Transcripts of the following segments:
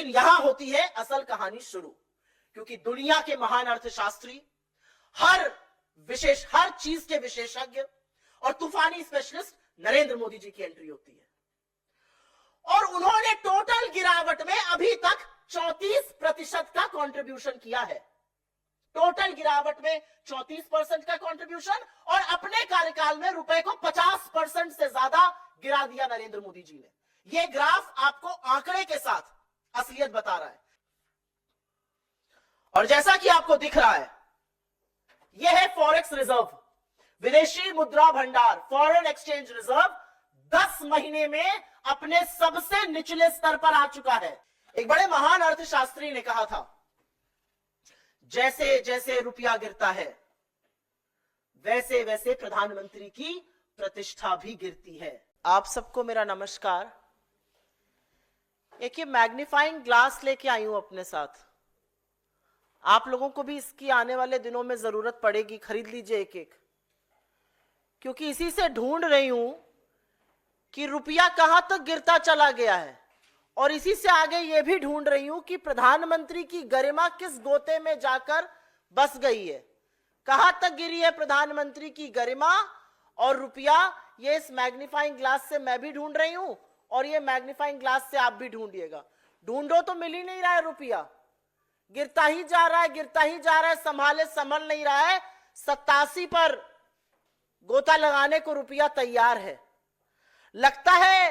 लेकिन यहां होती है असल कहानी शुरू, क्योंकि दुनिया के महान अर्थशास्त्री, हर चीज के विशेषज्ञ और तूफानी स्पेशलिस्ट नरेंद्र मोदी जी की एंट्री होती है। और उन्होंने टोटल गिरावट में अभी तक 34% का कंट्रीब्यूशन किया है। टोटल गिरावट में 34% का कंट्रीब्यूशन, और अपने कार्यकाल में रुपए को 50% से ज्यादा गिरा दिया नरेंद्र मोदी जी ने। यह ग्राफ आपको आंकड़े के साथ असलियत बता रहा है। और जैसा कि आपको दिख रहा है, यह है फॉरेक्स रिजर्व, विदेशी मुद्रा भंडार, फॉरेन एक्सचेंज रिजर्व 10 महीने में अपने सबसे निचले स्तर पर आ चुका है। एक बड़े महान अर्थशास्त्री ने कहा था, जैसे जैसे रुपया गिरता है वैसे वैसे प्रधानमंत्री की प्रतिष्ठा भी गिरती है। आप सबको मेरा नमस्कार। एक ये मैग्नीफाइंग ग्लास लेके आई हूं अपने साथ। आप लोगों को भी इसकी आने वाले दिनों में जरूरत पड़ेगी, खरीद लीजिए एक एक, क्योंकि इसी से ढूंढ रही हूं कि रुपया कहां तक गिरता चला गया है, और इसी से आगे यह भी ढूंढ रही हूं कि प्रधानमंत्री की गरिमा किस गोते में जाकर बस गई है। कहां तक गिरी है प्रधानमंत्री की गरिमा और रुपया, ये इस मैग्नीफाइंग ग्लास से मैं भी ढूंढ रही हूं, और ये मैग्नीफाइंग ग्लास से आप भी ढूंढिएगा। ढूंढो तो मिल ही नहीं रहा है रुपया, गिरता ही जा रहा है, गिरता ही जा रहा है, संभल नहीं रहा है। 87 पर गोता लगाने को रुपया तैयार है। लगता है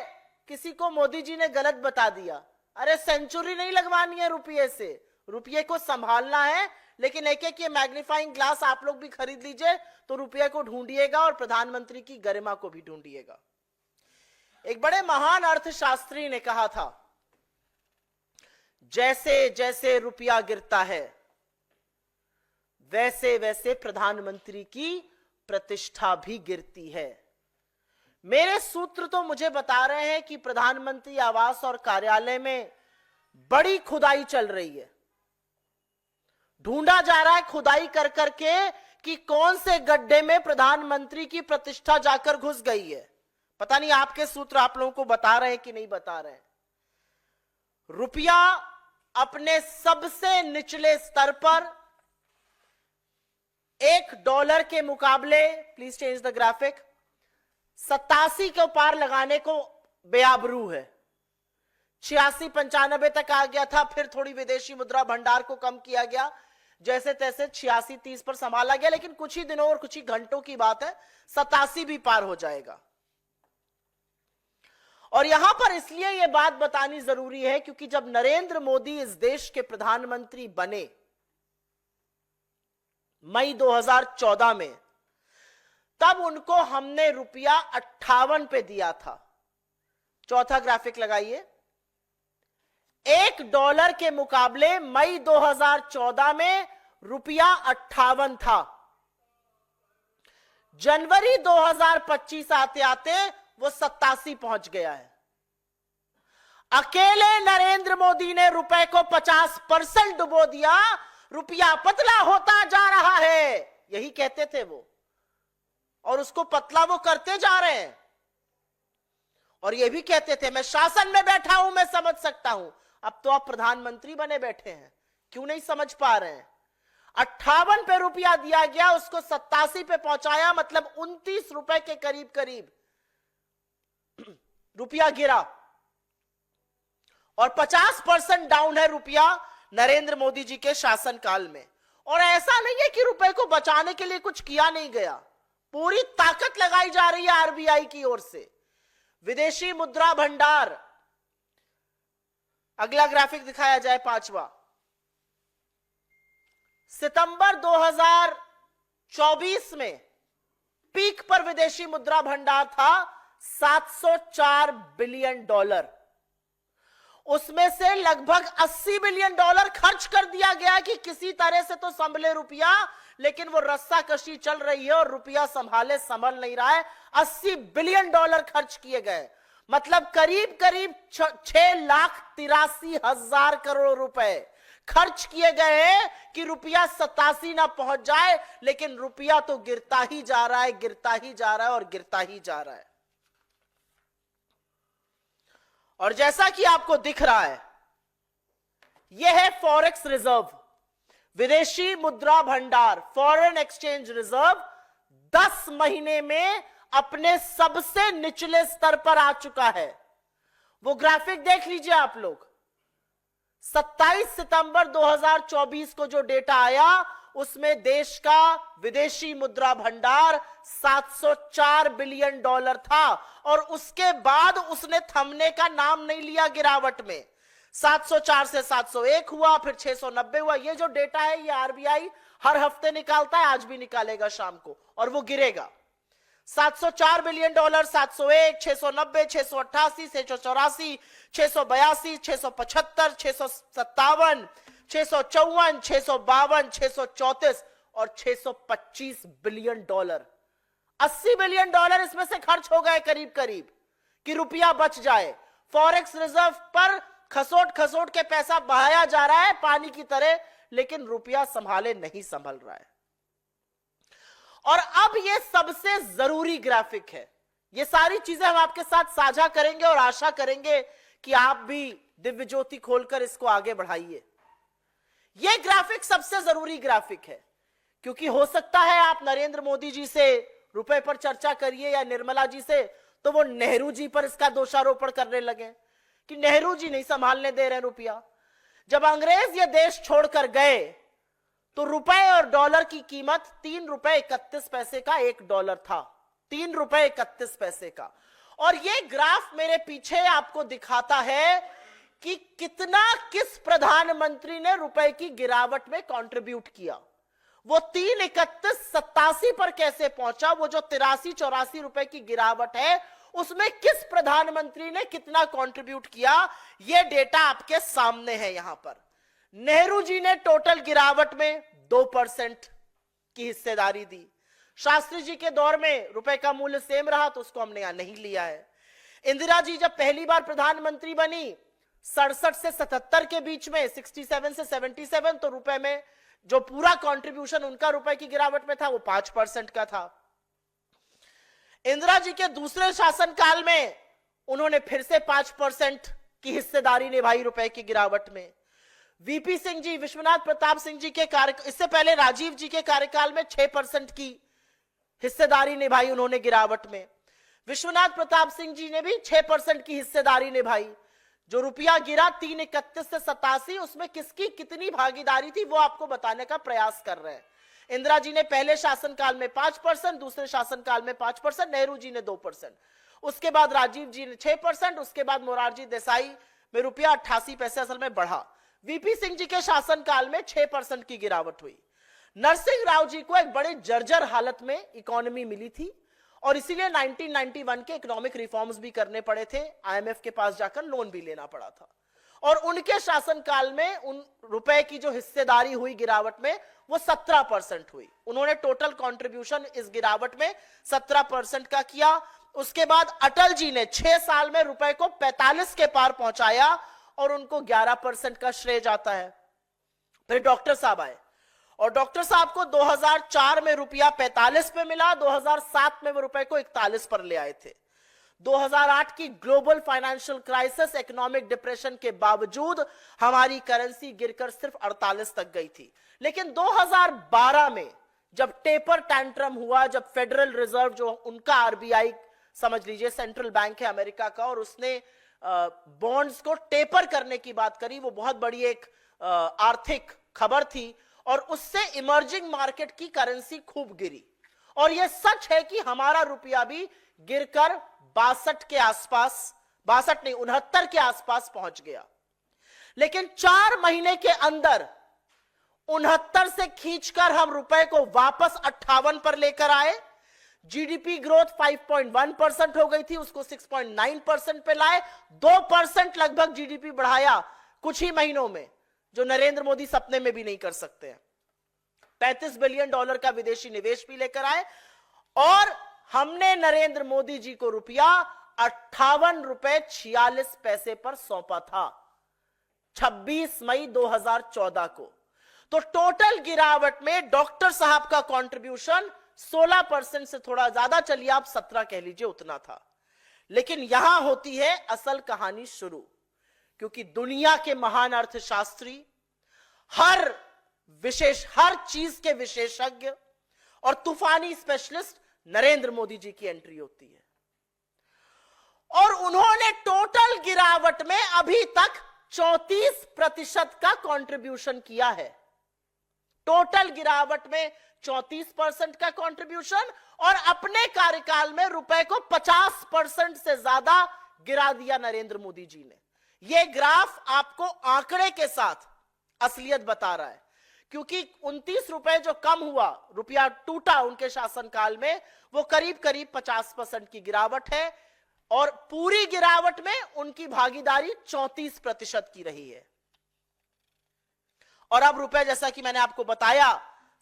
किसी को मोदी जी ने गलत बता दिया। अरे सेंचुरी नहीं लगवानी है रुपये से, रुपये को संभालना है। लेकिन एक एक ये मैग्नीफाइंग ग्लास आप लोग भी खरीद लीजिए तो रुपये को ढूंढिएगा और प्रधानमंत्री की गरिमा को भी ढूंढिएगा। एक बड़े महान अर्थशास्त्री ने कहा था, जैसे जैसे रुपया गिरता है वैसे वैसे प्रधानमंत्री की प्रतिष्ठा भी गिरती है। मेरे सूत्र तो मुझे बता रहे हैं कि प्रधानमंत्री आवास और कार्यालय में बड़ी खुदाई चल रही है। ढूंढा जा रहा है खुदाई कर करके कि कौन से गड्ढे में प्रधानमंत्री की प्रतिष्ठा जाकर घुस गई है। पता नहीं आपके सूत्र आप लोगों को बता रहे हैं कि नहीं बता रहे हैं। रुपया अपने सबसे निचले स्तर पर $1 के मुकाबले, प्लीज चेंज द ग्राफिक, 87 के पार लगाने को बेआबरू है। 86-95 तक आ गया था, फिर थोड़ी विदेशी मुद्रा भंडार को कम किया गया, जैसे तैसे 86-30 पर संभाला गया। लेकिन कुछ ही दिनों और कुछ ही घंटों की बात है, 87 भी पार हो जाएगा। और यहां पर इसलिए यह बात बतानी जरूरी है क्योंकि जब नरेंद्र मोदी इस देश के प्रधानमंत्री बने मई 2014 में, तब उनको हमने रुपया 58 पे दिया था। चौथा ग्राफिक लगाइए। $1 के मुकाबले मई 2014 में रुपया 58 था। जनवरी 2025 आते आते वो 87 पहुंच गया है। अकेले नरेंद्र मोदी ने रुपए को 50% डुबो दिया। रुपया पतला होता जा रहा है, यही कहते थे वो, और उसको पतला वो करते जा रहे हैं। और ये भी कहते थे मैं शासन में बैठा हूं, मैं समझ सकता हूं। अब तो आप प्रधानमंत्री बने बैठे हैं, क्यों नहीं समझ पा रहे हैं। 58 पे रुपया दिया गया, उसको 87 पे पहुंचाया, मतलब 29 रुपए के करीब करीब रुपया गिरा। और 50% डाउन है रुपया नरेंद्र मोदी जी के शासनकाल में। और ऐसा नहीं है कि रुपए को बचाने के लिए कुछ किया नहीं गया, पूरी ताकत लगाई जा रही है आरबीआई की ओर से। विदेशी मुद्रा भंडार, अगला ग्राफिक दिखाया जाए, 5वां। सितंबर 2024 में पीक पर विदेशी मुद्रा भंडार था $704 बिलियन। उसमें से लगभग $80 बिलियन खर्च कर दिया गया कि किसी तरह से तो संभले रुपया, लेकिन वो रस्साकशी चल रही है और रुपया संभल नहीं रहा है। $80 बिलियन खर्च किए गए, मतलब करीब करीब 6,83,000 करोड़ रुपए खर्च किए गए हैं कि रुपया 87 ना पहुंच जाए। लेकिन रुपया तो गिरता ही जा रहा है, गिरता ही जा रहा है और गिरता ही जा रहा है। और जैसा कि आपको दिख रहा है, यह है फॉरेक्स रिजर्व, विदेशी मुद्रा भंडार, फॉरेन एक्सचेंज रिजर्व 10 महीने में अपने सबसे निचले स्तर पर आ चुका है। वो ग्राफिक देख लीजिए आप लोग। 27 सितंबर 2024 को जो डेटा आया उसमें देश का विदेशी मुद्रा भंडार 704 बिलियन डॉलर था और उसके बाद उसने थमने का नाम नहीं लिया गिरावट में। 704 से 701 हुआ, फिर 690 हुआ। ये जो डेटा है ये आरबीआई हर हफ्ते निकालता है, आज भी निकालेगा शाम को, और वो गिरेगा। 704 बिलियन डॉलर, 701, 690, 688, 684, 682, 675, 657, 654, 652, 634 और 625 बिलियन डॉलर। 80 बिलियन डॉलर इसमें से खर्च हो गए करीब करीब कि रुपया बच जाए। फॉरेक्स रिजर्व पर खसोट खसोट के पैसा बहाया जा रहा है पानी की तरह, लेकिन रुपया संभाले नहीं संभल रहा है। और अब ये सबसे जरूरी ग्राफिक है। ये सारी चीजें हम आपके साथ साझा करेंगे और आशा करेंगे कि आप भी दिव्य ज्योति खोलकर इसको आगे बढ़ाइए। ये ग्राफिक सबसे जरूरी ग्राफिक है, क्योंकि हो सकता है आप नरेंद्र मोदी जी से रुपए पर चर्चा करिए या निर्मला जी से, तो वो नेहरू जी पर इसका दोषारोपण करने लगे कि नेहरू जी नहीं संभालने दे रहे रुपया। जब अंग्रेज ये देश छोड़कर गए तो रुपए और डॉलर की कीमत 3 रुपए 31 पैसे का $1 था, 3 रुपए 31 पैसे का। और ये ग्राफ मेरे पीछे आपको दिखाता है कि कितना किस प्रधानमंत्री ने रुपए की गिरावट में कंट्रीब्यूट किया। वो 3.3187 पर कैसे पहुंचा, वो जो 83-84 रुपए की गिरावट है उसमें किस प्रधानमंत्री ने कितना कंट्रीब्यूट किया, ये डेटा आपके सामने है। यहां पर नेहरू जी ने टोटल गिरावट में 2% की हिस्सेदारी दी। शास्त्री जी के दौर में रुपए का मूल्य सेम रहा तो उसको हमने यहां नहीं लिया है। इंदिरा जी जब पहली बार प्रधानमंत्री बनी 67 से 77 के बीच में, 67 से 77, तो रुपए में जो पूरा कंट्रीब्यूशन उनका रुपए की गिरावट में था वो 5% का था। इंदिरा जी के दूसरे शासनकाल में उन्होंने फिर से 5% की हिस्सेदारी निभाई रुपए की गिरावट में। वीपी सिंह जी, विश्वनाथ प्रताप सिंह जी के इससे पहले राजीव जी के कार्यकाल में 6% की हिस्सेदारी निभाई उन्होंने गिरावट में। विश्वनाथ प्रताप सिंह जी ने भी 6% की हिस्सेदारी निभाई। जो रुपया गिरा 3.31 से 87, उसमें किसकी कितनी भागीदारी थी वो आपको बताने का प्रयास कर रहे हैं। इंदिरा जी ने पहले शासनकाल में 5%, दूसरे शासनकाल में 5%, नेहरू जी ने 2%, उसके बाद राजीव जी ने 6%, उसके बाद मोरारजी देसाई में रुपया 88 पैसे असल में बढ़ा। वीपी सिंह जी के शासनकाल में 6% की गिरावट हुई। नरसिंह राव जी को एक बड़े जर्जर हालत में इकोनॉमी मिली थी और इसीलिए 1991 के इकोनॉमिक रिफॉर्म्स भी करने पड़े थे, आईएमएफ के पास जाकर लोन भी लेना पड़ा था। और उनके शासनकाल में उन रुपए की जो हिस्सेदारी हुई गिरावट में वो 17% हुई। उन्होंने टोटल कंट्रीब्यूशन इस गिरावट में 17% का किया। उसके बाद अटल जी ने 6 साल में रुपए को 45 के पार पहुंचाया और उनको 11% का श्रेय जाता है। फिर डॉक्टर साहब आए और डॉक्टर साहब को 2004 में रुपया 45 पे मिला, 2007 में वो रुपए को 41 पर ले आए थे। 2008 की global financial crisis, economic depression के बावजूद हमारी करेंसी गिरकर सिर्फ 48 तक गई थी। लेकिन 2012 में जब टेपर टैंट्रम हुआ, जब फेडरल रिजर्व जो उनका आरबीआई समझ लीजिए सेंट्रल बैंक है अमेरिका का, और उसने बॉन्ड्स को टेपर करने की बात करी, वो बहुत बड़ी एक आर्थिक खबर थी और उससे इमर्जिंग मार्केट की करेंसी खूब गिरी। और यह सच है कि हमारा रुपया भी गिरकर 62 के आसपास, 62 नहीं 69 के आसपास पहुंच गया। लेकिन 4 महीने के अंदर 69 से खींचकर हम रुपए को वापस 58 पर लेकर आए। जीडीपी ग्रोथ 5.1% हो गई थी, उसको 6.9% पे लाए। 2% लगभग जीडीपी बढ़ाया कुछ ही महीनों में, जो नरेंद्र मोदी सपने में भी नहीं कर सकते हैं। 35 बिलियन डॉलर का विदेशी निवेश भी लेकर आए और हमने नरेंद्र मोदी जी को रुपया 58 रुपए 46 पैसे पर सौंपा था 26 मई 2014 को। तो टोटल गिरावट में डॉक्टर साहब का कंट्रीब्यूशन 16% से थोड़ा ज्यादा, चलिए आप 17 कह लीजिए, उतना था। लेकिन यहां होती है असल कहानी शुरू। क्योंकि दुनिया के महान अर्थशास्त्री, हर चीज के विशेषज्ञ और तूफानी स्पेशलिस्ट नरेंद्र मोदी जी की एंट्री होती है। और उन्होंने टोटल गिरावट में अभी तक 34% का कंट्रीब्यूशन किया है। टोटल गिरावट में 34% का कंट्रीब्यूशन, और अपने कार्यकाल में रुपए को 50% से ज्यादा गिरा दिया नरेंद्र मोदी जी ने। यह ग्राफ आपको आंकड़े के साथ असलियत बता रहा है, क्योंकि 29 रुपए जो कम हुआ, रुपया टूटा उनके शासनकाल में, वो करीब करीब 50% की गिरावट है, और पूरी गिरावट में उनकी भागीदारी 34% की रही है। और अब रुपए, जैसा कि मैंने आपको बताया,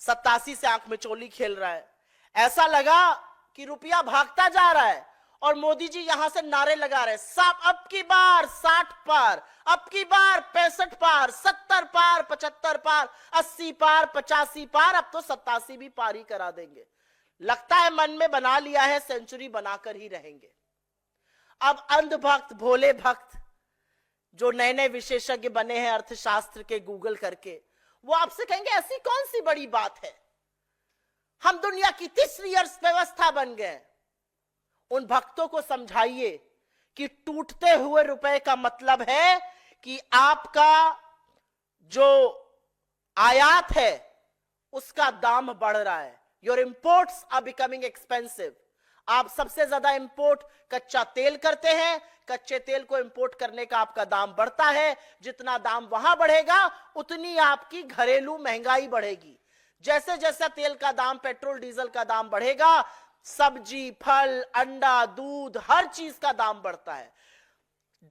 87 से आंख में चोली खेल रहा है। ऐसा लगा कि रुपया भागता जा रहा है और मोदी जी यहां से नारे लगा रहे हैं, सब अब की बार 60 पार, अब की बार 65 पार, 70 पार, 75 पार, 80 पार, 85 पार, अब तो 87 भी पार ही करा देंगे। लगता है मन में बना लिया है सेंचुरी बनाकर ही रहेंगे। अब अंधभक्त, भोले भक्त जो नए नए विशेषज्ञ बने हैं अर्थशास्त्र के गूगल करके, वो आपसे कहेंगे ऐसी कौन सी बड़ी बात है, हम दुनिया की तीसरी अर्थव्यवस्था बन गए। उन भक्तों को समझाइए कि टूटते हुए रुपए का मतलब है कि आपका जो आयात है उसका दाम बढ़ रहा है। Your imports are becoming expensive. आप सबसे ज्यादा इंपोर्ट कच्चा तेल करते हैं, कच्चे तेल को इंपोर्ट करने का आपका दाम बढ़ता है। जितना दाम वहां बढ़ेगा उतनी आपकी घरेलू महंगाई बढ़ेगी। जैसे जैसा तेल का दाम, पेट्रोल डीजल का दाम बढ़ेगा, सब्जी, फल, अंडा, दूध, हर चीज का दाम बढ़ता है।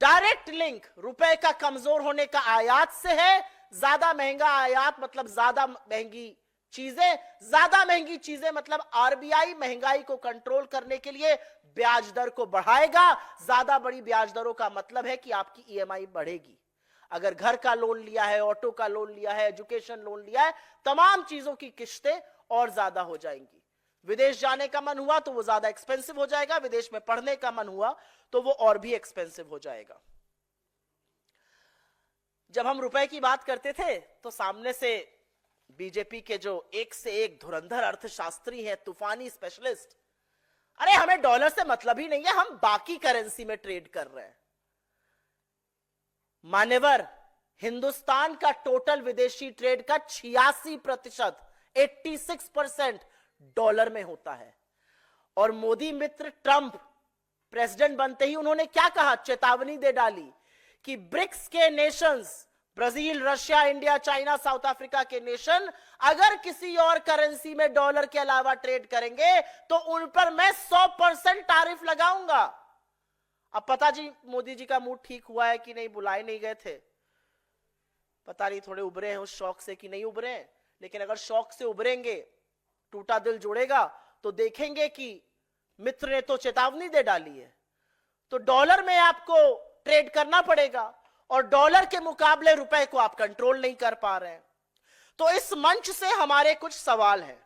डायरेक्ट लिंक रुपए का कमजोर होने का आयात से है। ज्यादा महंगा आयात मतलब ज्यादा महंगी चीजें, ज्यादा महंगी चीजें मतलब आरबीआई महंगाई को कंट्रोल करने के लिए ब्याज दर को बढ़ाएगा। ज्यादा बड़ी ब्याज दरों का मतलब है कि आपकी ईएमआई बढ़ेगी। अगर घर का लोन लिया है, ऑटो का लोन लिया है, एजुकेशन लोन लिया है, तमाम चीजों की किस्तें और ज्यादा हो जाएंगी। विदेश जाने का मन हुआ तो वो ज्यादा एक्सपेंसिव हो जाएगा, विदेश में पढ़ने का मन हुआ तो वो और भी एक्सपेंसिव हो जाएगा। जब हम रुपए की बात करते थे तो सामने से बीजेपी के जो एक से एक धुरंधर अर्थशास्त्री हैं, तूफानी स्पेशलिस्ट, अरे हमें डॉलर से मतलब ही नहीं है, हम बाकी करेंसी में ट्रेड कर रहे हैं। मान्यवर, हिंदुस्तान का टोटल विदेशी ट्रेड का 86%, 86% डॉलर में होता है। और मोदी मित्र ट्रंप प्रेसिडेंट बनते ही उन्होंने क्या कहा, चेतावनी दे डाली कि ब्रिक्स के Nations, Brazil, Russia, India, China, south Africa के नेशन अगर किसी और करेंसी में डॉलर के अलावा ट्रेड करेंगे तो उन पर मैं 100% टैरिफ लगाऊंगा। अब पता जी मोदी जी का मूड ठीक हुआ है कि नहीं, बुलाए नहीं गए थे, पता नहीं थोड़े उभरे हैं उस शौक से कि नहीं उभरे हैं। लेकिन अगर शौक से उभरेंगे, टूटा दिल जुड़ेगा, तो देखेंगे कि मित्र ने तो चेतावनी दे डाली है, तो डॉलर में आपको ट्रेड करना पड़ेगा और डॉलर के मुकाबले रुपए को आप कंट्रोल नहीं कर पा रहे हैं। तो इस मंच से हमारे कुछ सवाल हैं।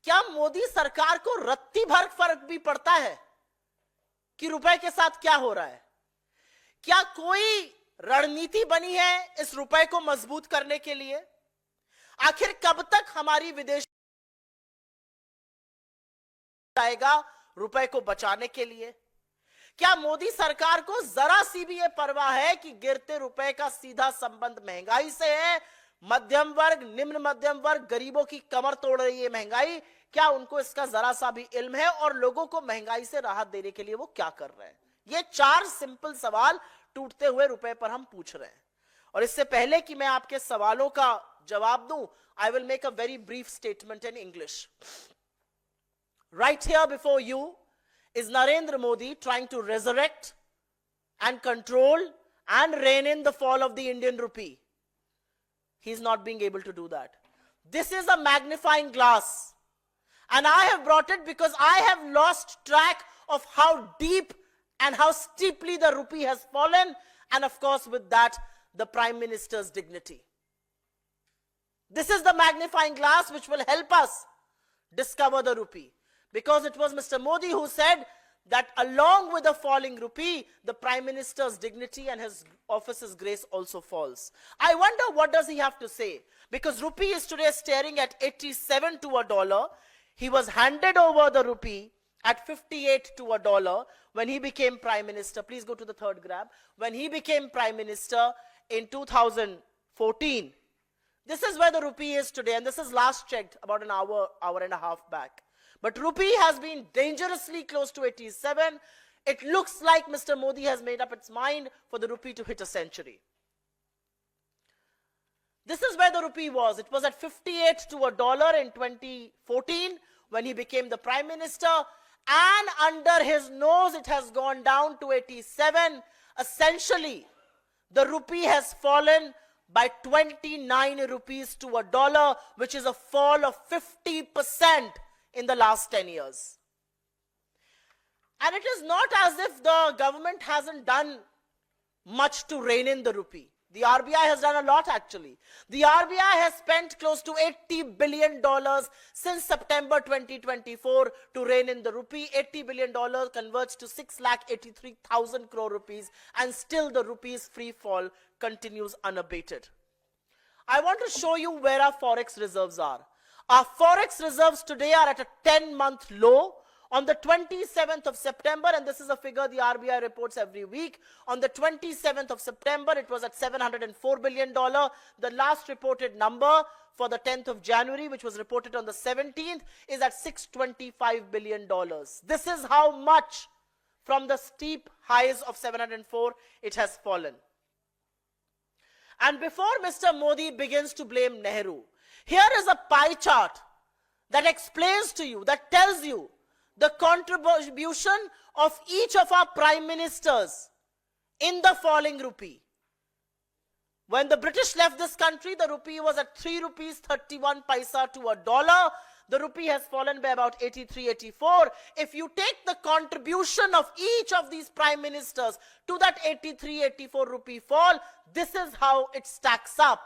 क्या मोदी सरकार को रत्ती भर फर्क भी पड़ता है कि रुपए के साथ क्या हो रहा है? क्या कोई रणनीति बनी है इस रुपए को मजबूत करने के लिए? आखिर कब तक हमारी विदेश आएगा रुपए को बचाने के लिए? क्या मोदी सरकार को जरा सी भी यह परवाह है कि गिरते रुपए का सीधा संबंध महंगाई से है? मध्यम वर्ग, निम्न मध्यम वर्ग, गरीबों की कमर तोड़ रही है महंगाई। क्या उनको इसका जरा सा भी इल्म है और लोगों को महंगाई से राहत देने के लिए वो क्या कर रहे हैं? ये 4 सिंपल सवाल टूटते हुए रुपए पर हम पूछ रहे हैं। और इससे पहले कि मैं आपके सवालों का जवाब दूं, I will make a very brief statement in English. Right here before you is Narendra Modi trying to resurrect and control and rein in the fall of the Indian rupee. He's not being able to do that. This is a magnifying glass. And I have brought it because I have lost track of how deep and how steeply the rupee has fallen, and of course with that, the Prime Minister's dignity. This is the magnifying glass which will help us discover the rupee. Because it was Mr. Modi who said that along with the falling rupee, the Prime Minister's dignity and his office's grace also falls. I wonder what does he have to say? Because rupee is today staring at 87 to a dollar. He was handed over the rupee at 58 to a dollar when he became Prime Minister. Please go to the third graph. When he became Prime Minister in 2014. This is where the rupee is today, and this is last checked about an hour and a half back. But rupee has been dangerously close to 87. It looks like Mr. Modi has made up its mind for the rupee to hit a century. This is where the rupee was. It was at 58 to a dollar in 2014 when he became the Prime Minister. And under his nose, it has gone down to 87. Essentially, the rupee has fallen by 29 rupees to a dollar, which is a fall of 50% in the last 10 years. And it is not as if the government hasn't done much to rein in the rupee. The RBI has done a lot actually. The RBI has spent close to $80 billion since September 2024 to rein in the rupee. $80 billion converts to 6,83,000 crore rupees, and still the rupee's free fall continues unabated. I want to show you where our forex reserves are. Our forex reserves today are at a 10-month low. On the 27th of September, and this is a figure the RBI reports every week, on the 27th of September, it was at $704 billion. The last reported number for the 10th of January, which was reported on the 17th, is at $625 billion. This is how much from the steep highs of 704 it has fallen. And before Mr. Modi begins to blame Nehru, here is a pie chart that explains to you, that tells you the contribution of each of our prime ministers in the falling rupee. When the British left this country, the rupee was at 3 rupees 31 paisa to a dollar. The rupee has fallen by about 83, 84. If you take the contribution of each of these prime ministers to that 83, 84 rupee fall, this is how it stacks up.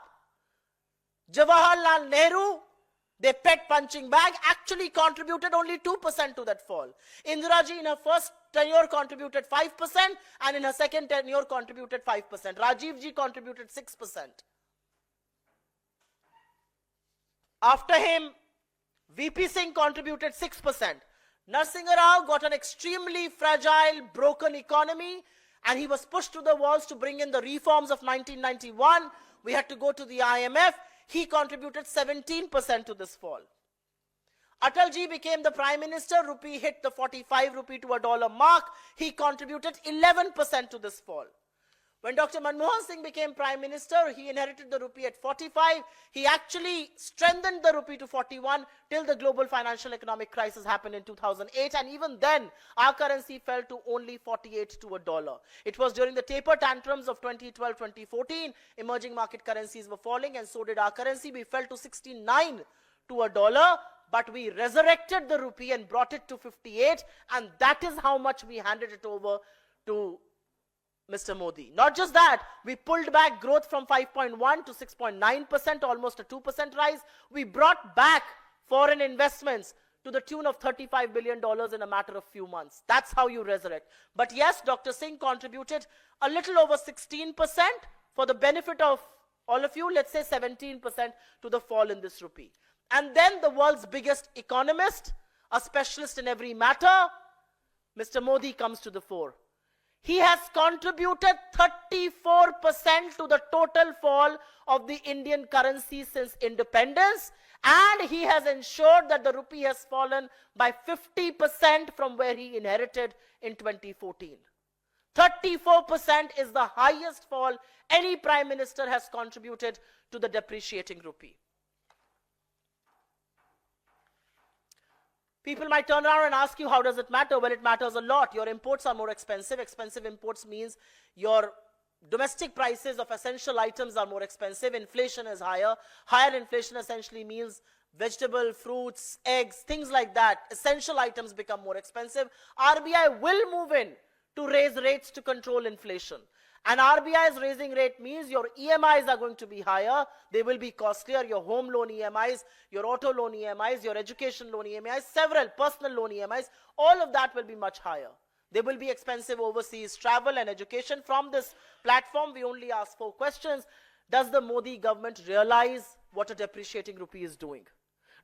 Jawaharlal Nehru, their pet punching bag, actually contributed only 2% to that fall. Indira Ji in her first tenure contributed 5%, and in her second tenure contributed 5%. Rajiv Ji contributed 6%. After him, VP Singh contributed 6%. Narasimha Rao got an extremely fragile, broken economy, and he was pushed to the walls to bring in the reforms of 1991. We had to go to the IMF. He contributed 17% to this fall. Atal Ji became the Prime Minister. Rupee hit the 45 rupee to a dollar mark. He contributed 11% to this fall. When Dr. Manmohan Singh became Prime Minister, he inherited the rupee at 45. He actually strengthened the rupee to 41 till the global financial economic crisis happened in 2008. And even then, our currency fell to only 48 to a dollar. It was during the taper tantrums of 2012-2014. Emerging market currencies were falling, and so did our currency. We fell to 69 to a dollar, but we resurrected the rupee and brought it to 58. And that is how much we handed it over to Mr. Modi. Not just that, we pulled back growth from 5.1 to 6.9%, almost a 2% rise. We brought back foreign investments to the tune of $35 billion in a matter of few months. That's how you resurrect. But yes, Dr. Singh contributed a little over 16% for the benefit of all of you, let's say 17% to the fall in this rupee. And then the world's biggest economist, a specialist in every matter, Mr. Modi comes to the fore. He has contributed 34% to the total fall of the Indian currency since independence, and he has ensured that the rupee has fallen by 50% from where he inherited in 2014. 34% is the highest fall any prime minister has contributed to the depreciating rupee. People might turn around and ask you, how does it matter? Well, it matters a lot. Your imports are more expensive. Expensive imports means your domestic prices of essential items are more expensive. Inflation is higher. Higher inflation essentially means vegetable, fruits, eggs, things like that. Essential items become more expensive. RBI will move in to raise rates to control inflation. And RBI's raising rate means your EMIs are going to be higher. They will be costlier. Your home loan EMIs, your auto loan EMIs, your education loan EMIs, several personal loan EMIs, all of that will be much higher. They will be expensive overseas travel and education. From this platform, we only ask 4 questions. Does the Modi government realize what a depreciating rupee is doing?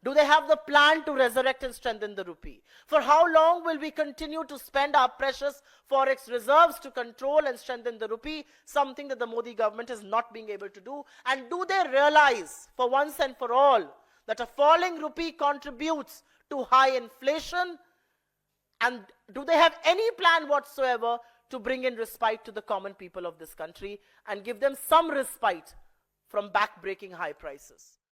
Do they have the plan to resurrect and strengthen the rupee? For how long will we continue to spend our precious forex reserves to control and strengthen the rupee, something that the Modi government is not being able to do? And do they realize, for once and for all, that a falling rupee contributes to high inflation? And do they have any plan whatsoever to bring in respite to the common people of this country and give them some respite from back-breaking high prices?